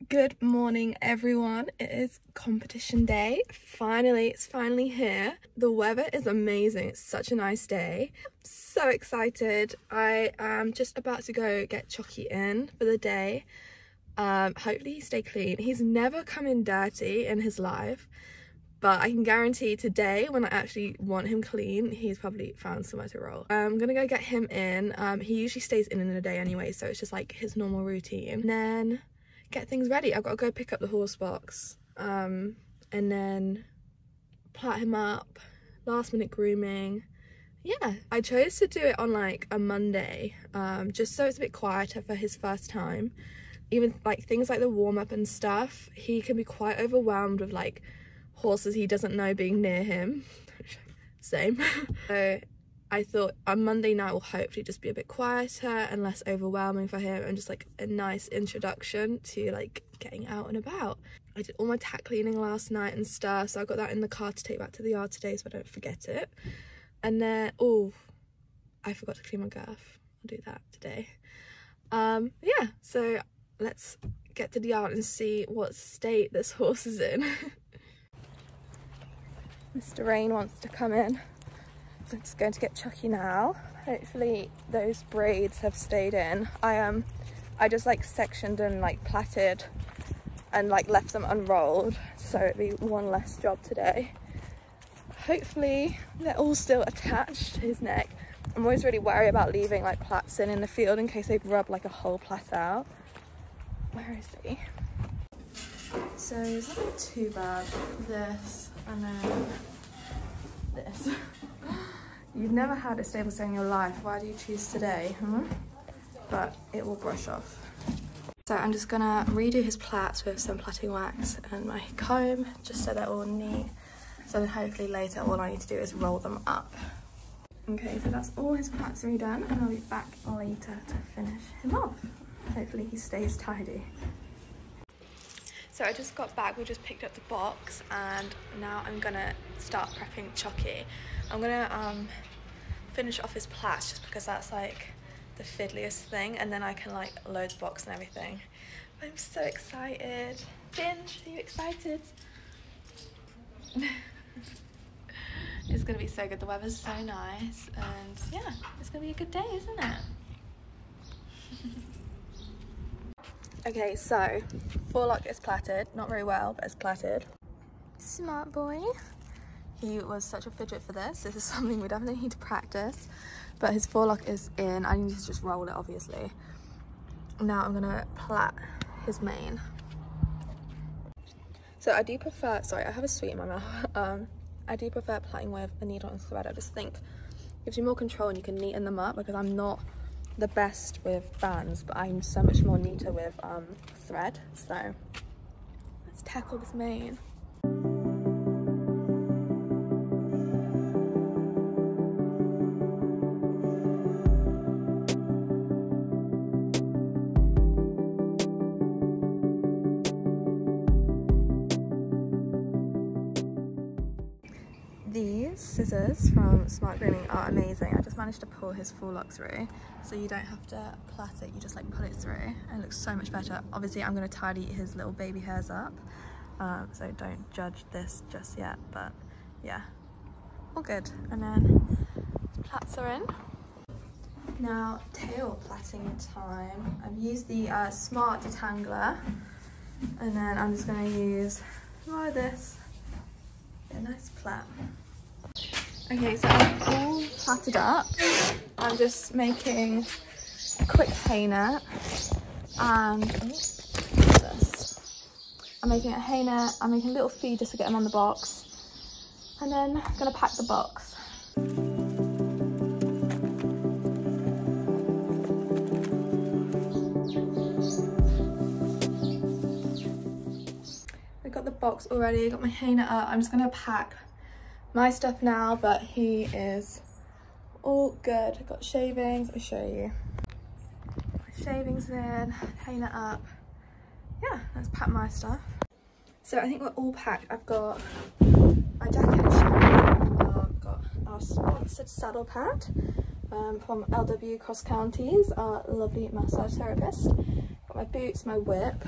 Good morning everyone, it is competition day. It's finally here. The weather is amazing, it's such a nice day. So excited. I am just about to go get Choccy in for the day. Hopefully he stay clean. He's never come in dirty in his life, but I can guarantee today when I actually want him clean, he's probably found somewhere to roll. I'm gonna go get him in. He usually stays in the day anyway, so it's just like his normal routine. And then get things ready. I've got to go pick up the horse box and then plait him up, last minute grooming. Yeah, I chose to do it on like a Monday just so it's a bit quieter for his first time. Even like things like the warm-up and stuff, he can be quite overwhelmed with like horses he doesn't know being near him. Same. So I thought on Monday night will hopefully just be a bit quieter and less overwhelming for him, and just like a nice introduction to like getting out and about. I did all my tack cleaning last night and stuff, so I got that in the car to take back to the yard today so I don't forget it. And then, oh, I forgot to clean my girth. I'll do that today. Yeah, so let's get to the yard and see what state this horse is in. Mr. Rain wants to come in. I'm just going to get Choccy now. Hopefully those braids have stayed in. I just like sectioned and like plaited and like left them unrolled, so it'd be one less job today. Hopefully they're all still attached to his neck. I'm always really worried about leaving like plaits in the field in case they rub like a whole plait out. Where is he? So it's not too bad. This and then this. You've never had a stable stay in your life. Why do you choose today? But it will brush off. So I'm just gonna redo his plaits with some plaiting wax and my comb, just so they're all neat. So then hopefully later all I need to do is roll them up. Okay, so that's all his plaits redone, and I'll be back later to finish him off. Hopefully he stays tidy. So I just got back, we just picked up the box, and now I'm gonna start prepping Choccy. I'm gonna finish off his plaits just because that's like the fiddliest thing, and then I can like load the box and everything. I'm so excited. Binge, are you excited? It's gonna be so good. The weather's so nice, and yeah, it's gonna be a good day, isn't it? Okay, so forelock is plaited, not very well, but it's plaited. Smart boy. He was such a fidget for this. This is something we definitely need to practice, but his forelock is in. I need to just roll it, obviously. Now I'm gonna plait his mane. So I do prefer, sorry, I have a sweet in my mouth. I do prefer plaiting with a needle and thread. I just think it gives you more control and you can neaten them up, because I'm not the best with bands, but I'm so much more neater with thread. So let's tackle this mane. These scissors from Smart Grooming are amazing. I just managed to pull his forelock through, so you don't have to plait it, you just like pull it through, and it looks so much better. Obviously I'm going to tidy his little baby hairs up, so don't judge this just yet, but yeah, all good. And then plaits are in. Now tail plaiting time. I've used the Smart Detangler, and then I'm just going to use more of this. A nice plait. Okay, so I'm all plaited up. I'm just making a quick hay net, and what's this? I'm making a hay net. I'm making a little feed just to get them on the box, and then I'm gonna pack the box. I got the box already, I got my hay net up. I'm just gonna pack my stuff now, but he is all good. I've got shavings, I'll show you. My shavings in, hay net up. Yeah, let's pack my stuff. So I think we're all packed. I've got my jacket and shirt. I've got our sponsored saddle pad. from LW Cross Counties, our lovely massage therapist. Got my boots, my whip.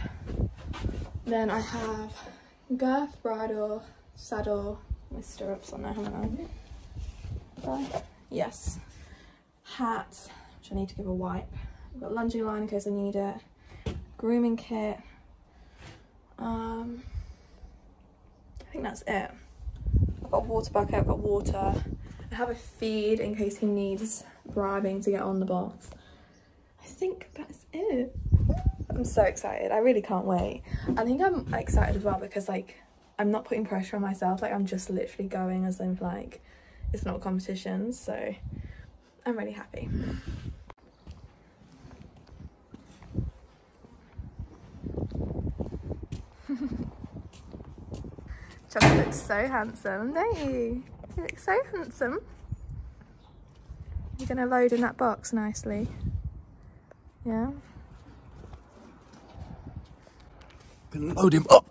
Then I have girth, bridle, saddle, my stirrups on there, haven't I? Yes. Hat, which I need to give a wipe. I've got lunging line in case I need it. Grooming kit. I think that's it. I've got a water bucket, I've got water. I have a feed in case he needs bribing to get on the box. I think that's it. I'm so excited. I really can't wait. I think I'm excited as well because like I'm not putting pressure on myself. Like I'm just literally going as if like it's not a competition. So I'm really happy. Choccy looks so handsome, don't you? You look so handsome. You're gonna load in that box nicely. Yeah. Can load him up.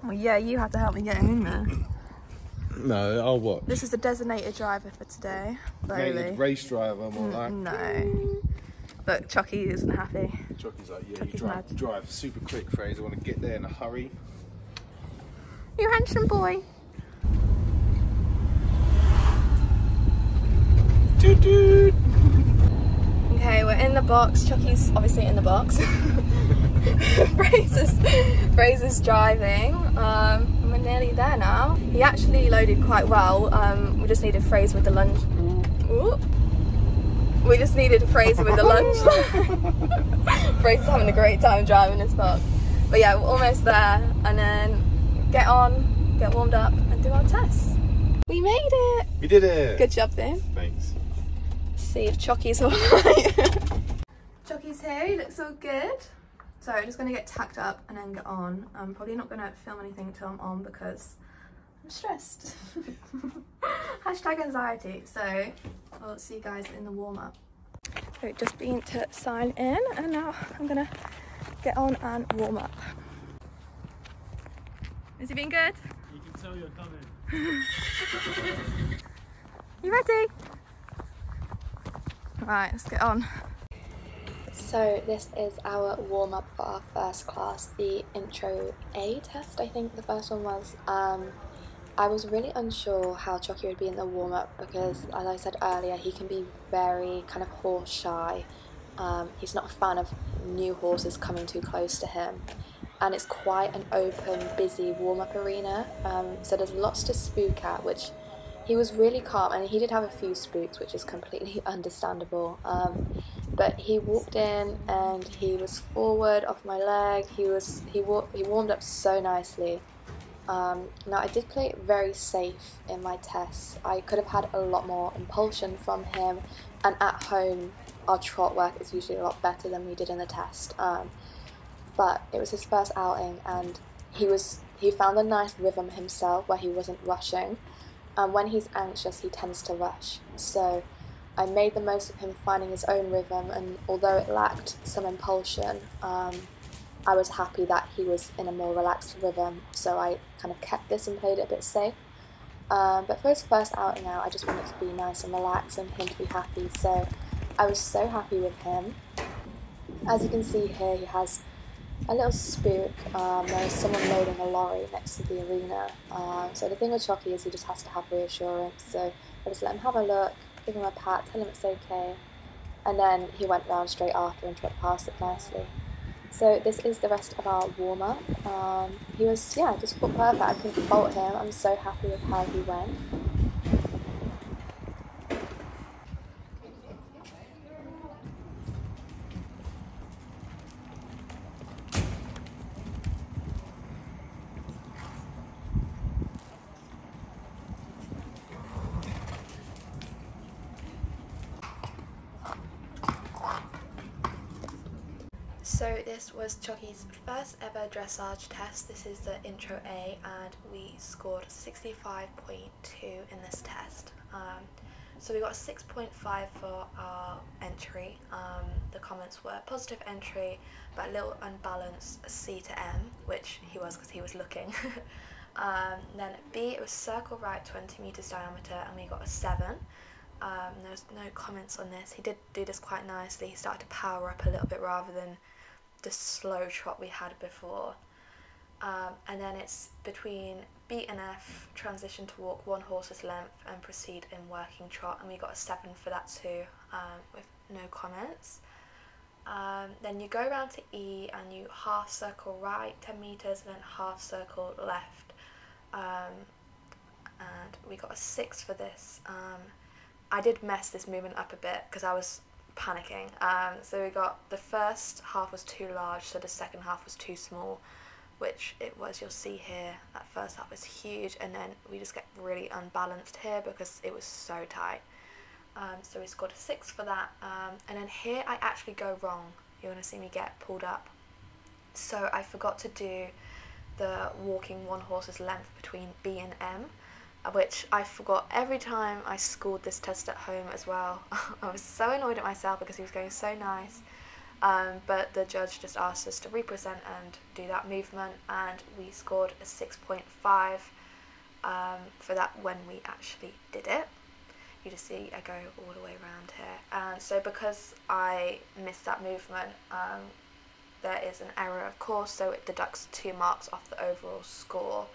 Well, yeah, you have to help me get him in there. No, I'll watch. This is the designated driver for today. Designated race driver, more like. No. Look, Choccy isn't happy. Choccy's like, yeah, Choccy's you drive super quick, Fraser. I want to get there in a hurry. You handsome boy. Doot doot. Okay, we're in the box. Choccy's obviously in the box. Fraser's driving. We're nearly there now. He actually loaded quite well. We just needed Fraser with the lunge. Ooh. We just needed Fraser with the lunge. Fraser's having a great time driving this box. But yeah, we're almost there, and then get on, get warmed up, and do our tests. We made it. We did it. Good job, then. Thanks. See if Choccy's alright. Choccy's here, he looks all good. So I'm just going to get tacked up and then get on. I'm probably not going to film anything till I'm on because I'm stressed. Hashtag anxiety. So I'll see you guys in the warm-up. So just been to sign in and now I'm going to get on and warm up. Has he been good? You can tell you're coming. You ready? Right, let's get on. So this is our warm-up for our first class, the Intro A test, I think the first one was. I was really unsure how Choccy would be in the warm-up because, as I said earlier, he can be very kind of horse shy. He's not a fan of new horses coming too close to him. And it's quite an open, busy warm-up arena, so there's lots to spook at, which he was really calm, and he did have a few spooks, which is completely understandable. But he walked in and he was forward off my leg. He warmed up so nicely. Now I did play it very safe in my tests. I could have had a lot more impulsion from him, and at home our trot work is usually a lot better than we did in the test. But it was his first outing, and he found a nice rhythm himself where he wasn't rushing. And when he's anxious, he tends to rush. So I made the most of him finding his own rhythm, and although it lacked some impulsion, I was happy that he was in a more relaxed rhythm, so I kind of kept this and played it a bit safe. But for his first outing out, I just wanted to be nice and relaxed and him to be happy, so I was so happy with him. As you can see here, he has a little spook. There is someone loading a lorry next to the arena. So the thing with Choccy is he just has to have reassurance, so I just let him have a look, give him a pat, tell him it's okay, and then he went round straight after and tripped past it nicely. So this is the rest of our warm-up. He was, yeah, just perfect. I couldn't fault him. I'm so happy with how he went. So this was Choccy's first ever dressage test. This is the Intro A, and we scored 65.2 in this test. So we got a 6.5 for our entry. The comments were positive entry, but a little unbalanced C to M, which he was because he was looking. Then B, it was circle right, 20 meters diameter, and we got a 7. There was no comments on this. He did do this quite nicely. He started to power up a little bit rather than the slow trot we had before. And then it's between B and F, transition to walk 1 horse's length and proceed in working trot, and we got a 7 for that too, with no comments. Then you go around to E and you half circle right 10 meters and then half circle left, and we got a 6 for this. I did mess this movement up a bit because I was panicking. So we got, the first half was too large, so the second half was too small, which it was. You'll see here that first half was huge, and then we just get really unbalanced here because it was so tight. So we scored a 6 for that, and then here I actually go wrong. You're going to see me get pulled up. So I forgot to do the walking 1 horse's length between B and M, which I forgot every time I scored this test at home as well. I was so annoyed at myself because he was going so nice. But the judge just asked us to represent and do that movement, and we scored a 6.5 for that when we actually did it. You just see I go all the way around here. So because I missed that movement, there is an error, of course, so it deducts 2 marks off the overall score.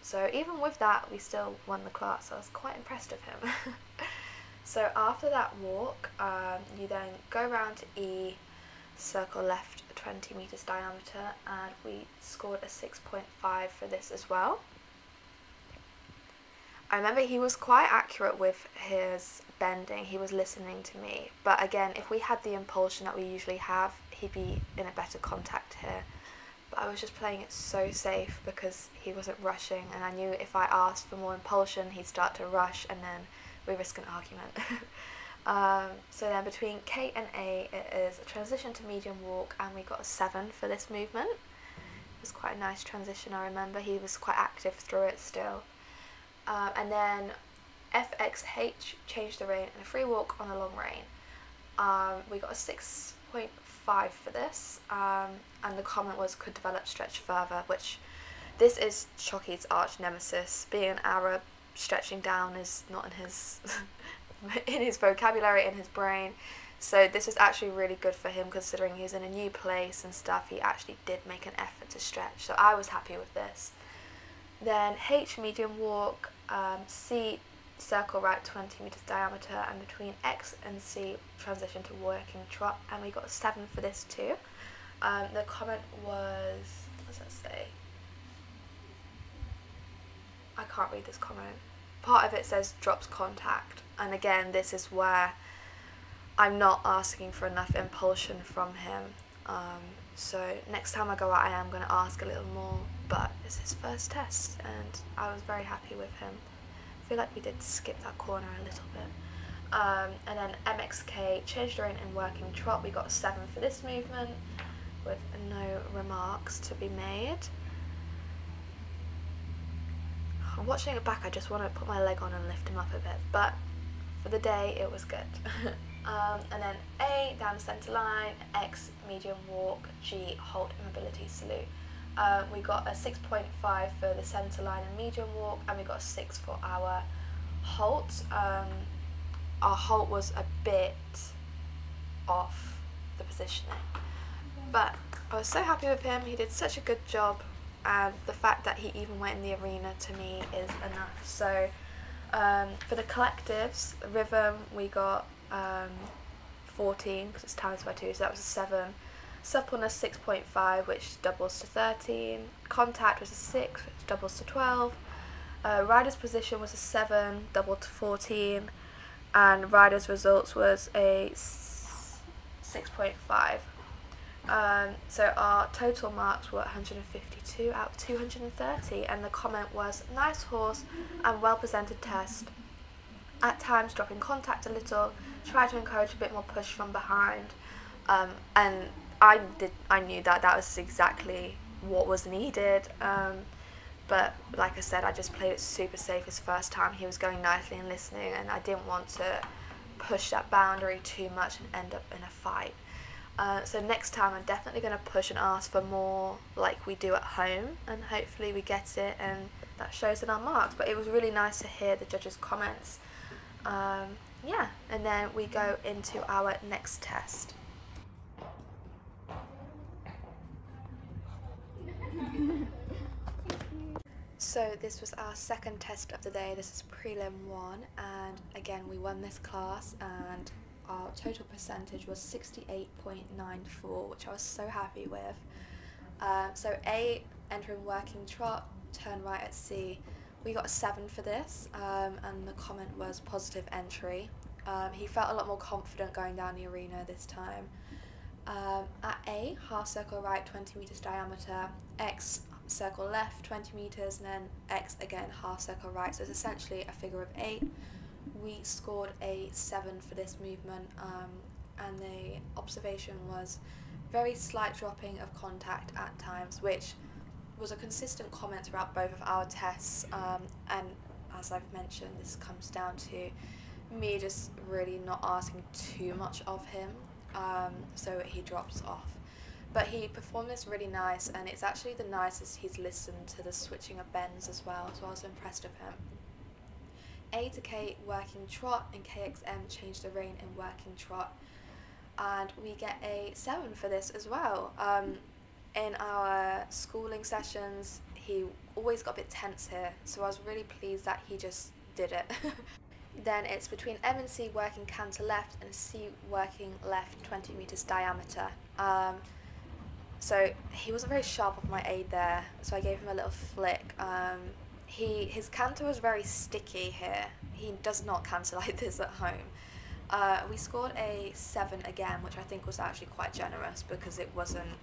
So even with that, we still won the class. I was quite impressed with him. So after that walk, you then go around to E, circle left 20 meters diameter, and we scored a 6.5 for this as well. I remember he was quite accurate with his bending. He was listening to me, but again, if we had the impulsion that we usually have, he'd be in a better contact here. But I was just playing it so safe because he wasn't rushing, and I knew if I asked for more impulsion, he'd start to rush, and then we risk an argument. So then between K and A, it is a transition to medium walk, and we got a 7 for this movement. It was quite a nice transition. I remember he was quite active through it still. And then FXH, changed the rein, and a free walk on a long rein. We got a 6.5 for this, and the comment was could develop stretch further, which this is Choccy's arch nemesis. Being an Arab, stretching down is not in his in his vocabulary, in his brain. So this was actually really good for him, considering he was in a new place and stuff. He actually did make an effort to stretch, so I was happy with this. Then H, medium walk, C, circle right 20 meters diameter, and between X and C, transition to working trot, and we got a 7 for this too. The comment was, what does that say? I can't read this comment. Part of it says drops contact, and again, this is where I'm not asking for enough impulsion from him. So next time I go out, I am going to ask a little more, but it's his first test, and I was very happy with him. I feel like we did skip that corner a little bit. And then MXK, changed the rein in working trot. We got a 7 for this movement, with no remarks to be made. I'm watching it back, I just want to put my leg on and lift him up a bit, but for the day it was good. And then A, down the centre line, X, medium walk, G, halt, immobility, salute. We got a 6.5 for the centre line and medium walk, and we got a 6 for our halt. Our halt was a bit off the positioning, but I was so happy with him. He did such a good job, and the fact that he even went in the arena to me is enough. So for the collectives, rhythm, we got 14 because it's times by 2, so that was a 7. Suppleness 6.5, which doubles to 13. Contact was a 6, which doubles to 12. Rider's position was a 7, doubled to 14. And rider's results was a 6.5. So our total marks were 152 out of 230, and the comment was nice horse and well presented test. At times dropping contact a little, try to encourage a bit more push from behind, and I knew that was exactly what was needed, but like I said, I just played it super safe his first time. He was going nicely and listening, and I didn't want to push that boundary too much and end up in a fight. So next time I'm definitely going to push and ask for more like we do at home, and hopefully we get it and that shows in our marks. But it was really nice to hear the judges' comments. Yeah, and then we go into our next test. So this was our second test of the day. This is prelim 1, and again we won this class, and our total percentage was 68.94, which I was so happy with. So A, entering working trot, turn right at C. We got a 7 for this, and the comment was positive entry. He felt a lot more confident going down the arena this time. At A, half circle right, 20 meters diameter, X circle left, 20 meters, and then X again, half circle right. So it's essentially a figure of 8. We scored a 7 for this movement, and the observation was very slight dropping of contact at times, which was a consistent comment throughout both of our tests, and as I've mentioned, this comes down to me just really not asking too much of him, so he drops off. But he performed this really nice, and it's actually the nicest he's listened to the switching of bends as well, so I was impressed with him. A to K working trot, and KXM changed the rein in working trot, and we get a 7 for this as well. In our schooling sessions, he always got a bit tense here, so I was really pleased that he just did it. Then it's between M and C working canter left and C working left, 20 meters diameter. So he wasn't very sharp off my aid there, so I gave him a little flick. His canter was very sticky here. He does not canter like this at home. We scored a 7 again, which I think was actually quite generous because it wasn't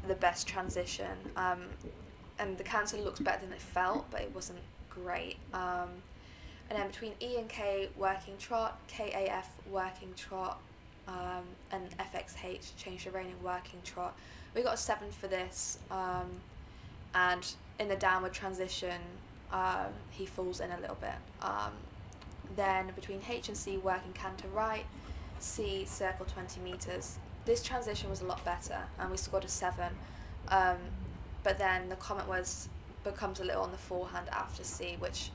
the best transition. And the canter looks better than it felt, but it wasn't great. And then between E and K working trot, KAF working trot, and FXH changed the rein in working trot. We got a 7 for this, and in the downward transition, he falls in a little bit. Then between H and C working canter right, C circle 20 meters. This transition was a lot better, and we scored a 7. But then the comment was becomes a little on the forehand after C, which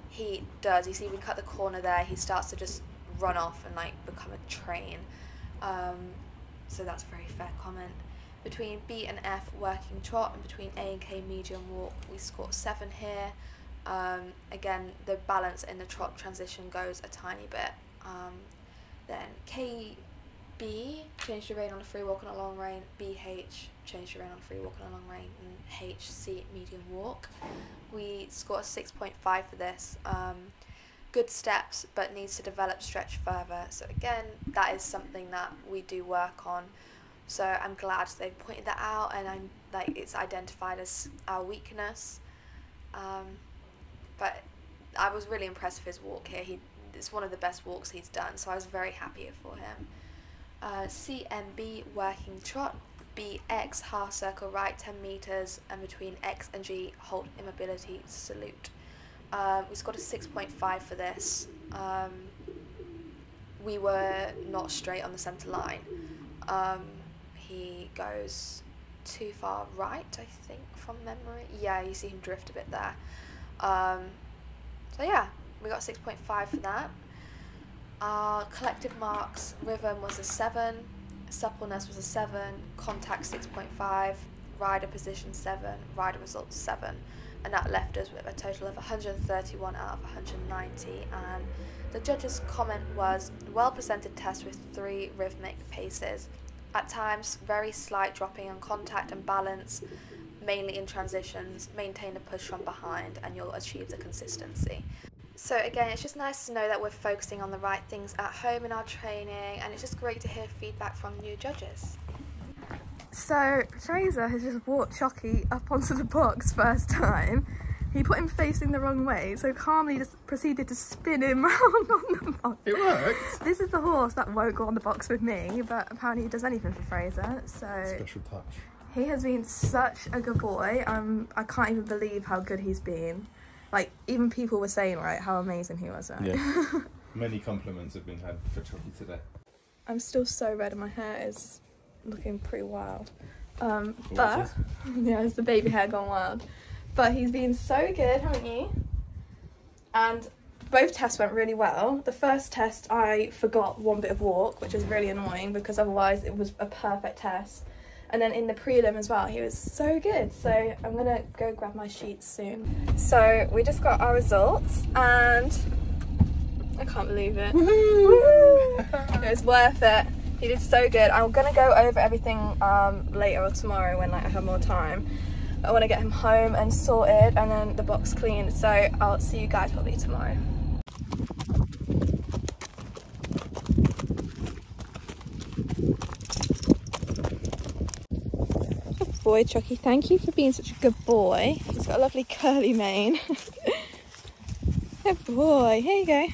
he does. You see, we cut the corner there. He starts to just run off and like become a train. So that's a very fair comment. Between B and F working trot, and between A and K medium walk, we scored 7 here. Again, the balance in the trot transition goes a tiny bit. Then KB changed the rein on a free walk and a long rein. BH changed the rein on a free walk and a long rein. And HC medium walk. We scored a 6.5 for this. Good steps, but needs to develop stretch further. So again, that is something that we do work on. So I'm glad they've pointed that out, and I'm like it's identified as our weakness. But I was really impressed with his walk here. It's one of the best walks he's done, so I was very happy for him. CMB working trot, BX half circle right 10 meters, and between X and G hold immobility salute. We scored a 6.5 for this. We were not straight on the centre line. He goes too far right, I think, from memory. Yeah, you see him drift a bit there. So yeah, we got 6.5 for that. Our collective marks, rhythm was a 7, suppleness was a 7, contact 6.5, rider position 7, rider results 7, and that left us with a total of 131 out of 190. And the judges' comment was, well presented test with 3 rhythmic paces. At times, very slight dropping on contact and balance, mainly in transitions. Maintain the push from behind and you'll achieve the consistency. So again, it's just nice to know that we're focusing on the right things at home in our training, and it's just great to hear feedback from new judges. So Fraser has just walked Choccy up onto the box first time. He put him facing the wrong way, so calmly just proceeded to spin him round on the box. It worked. This is the horse that won't go on the box with me, but apparently he does anything for Fraser, so... Special touch. He has been such a good boy. I can't even believe how good he's been. Like, even people were saying, right, how amazing he was, right? Yeah. Many compliments have been had for Choccy today. I'm still so red and my hair is looking pretty wild. But yeah, it's the baby hair gone wild. But he's been so good, haven't you? And both tests went really well. The first test I forgot one bit of walk, which is really annoying because otherwise it was a perfect test. And then in the prelim as well, he was so good. So I'm gonna go grab my sheets soon. So we just got our results and I can't believe it. It was worth it. He did so good. I'm gonna go over everything later or tomorrow when like I have more time. I want to get him home and sorted and then the box cleaned. So I'll see you guys probably tomorrow. Good boy, Choccy. Thank you for being such a good boy. He's got a lovely curly mane. Good boy. Here you go.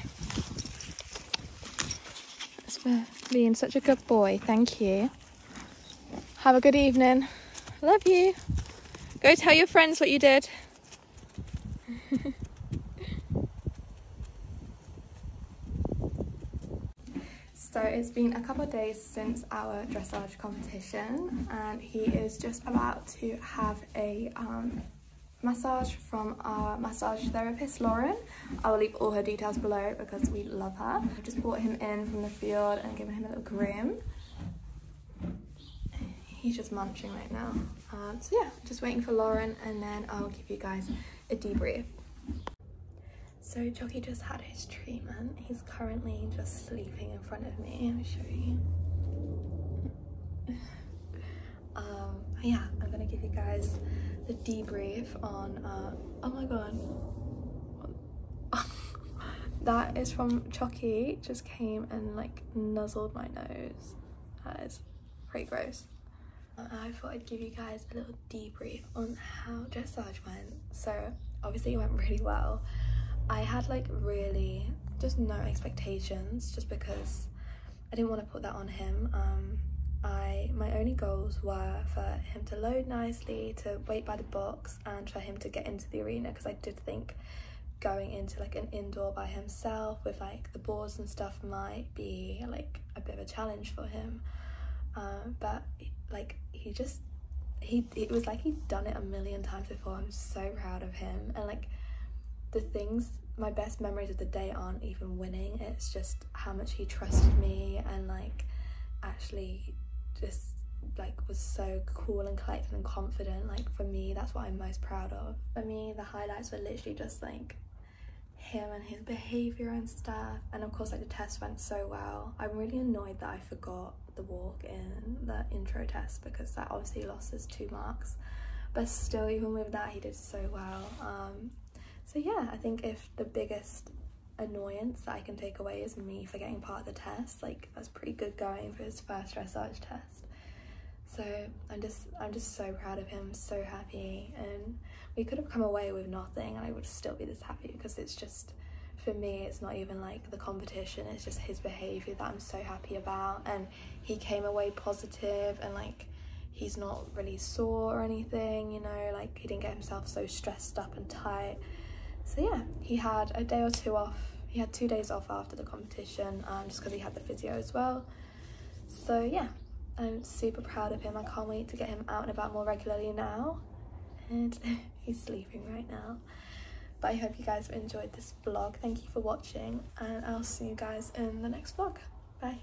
That's for being such a good boy. Thank you. Have a good evening. Love you. Go tell your friends what you did. So it's been a couple of days since our dressage competition and he is just about to have a massage from our massage therapist Lauren. I will leave all her details below because we love her. I just brought him in from the field and given him a little groom. He's just munching right now. So yeah, just waiting for Lauren and then I'll give you guys a debrief. So Choccy just had his treatment. He's currently just sleeping in front of me. Let me show you. Yeah, I'm gonna give you guys the debrief on, oh my god. That is from Choccy, just came and like nuzzled my nose. That is pretty gross. I thought I'd give you guys a little debrief on how dressage went. So obviously it went really well. I had like really just no expectations just because I didn't want to put that on him. My only goals were for him to load nicely, to wait by the box and for him to get into the arena because I did think going into like an indoor by himself with like the boards and stuff might be like a bit of a challenge for him. But like it was like he'd done it a million times before. I'm so proud of him. And like the things, my best memories of the day aren't even winning, it's just how much he trusted me and like actually just like was so cool and collected and confident. Like for me, that's what I'm most proud of. For me, the highlights were literally just like him and his behavior and stuff, and of course like the test went so well. I'm really annoyed that I forgot the walk in the intro test because that obviously lost us 2 marks, but still even with that he did so well. So yeah, I think if the biggest annoyance that I can take away is me forgetting part of the test, like that's pretty good going for his first dressage test. So I'm just so proud of him, so happy, and we could have come away with nothing and I would still be this happy because it's just, for me, it's not even like the competition, it's just his behavior that I'm so happy about. And he came away positive and like he's not really sore or anything, you know, like he didn't get himself so stressed up and tight. So yeah, he had a day or 2 off. He had 2 days off after the competition, just because he had the physio as well. So yeah, I'm super proud of him. I can't wait to get him out and about more regularly now. And he's sleeping right now. But I hope you guys have enjoyed this vlog. Thank you for watching and I'll see you guys in the next vlog. Bye.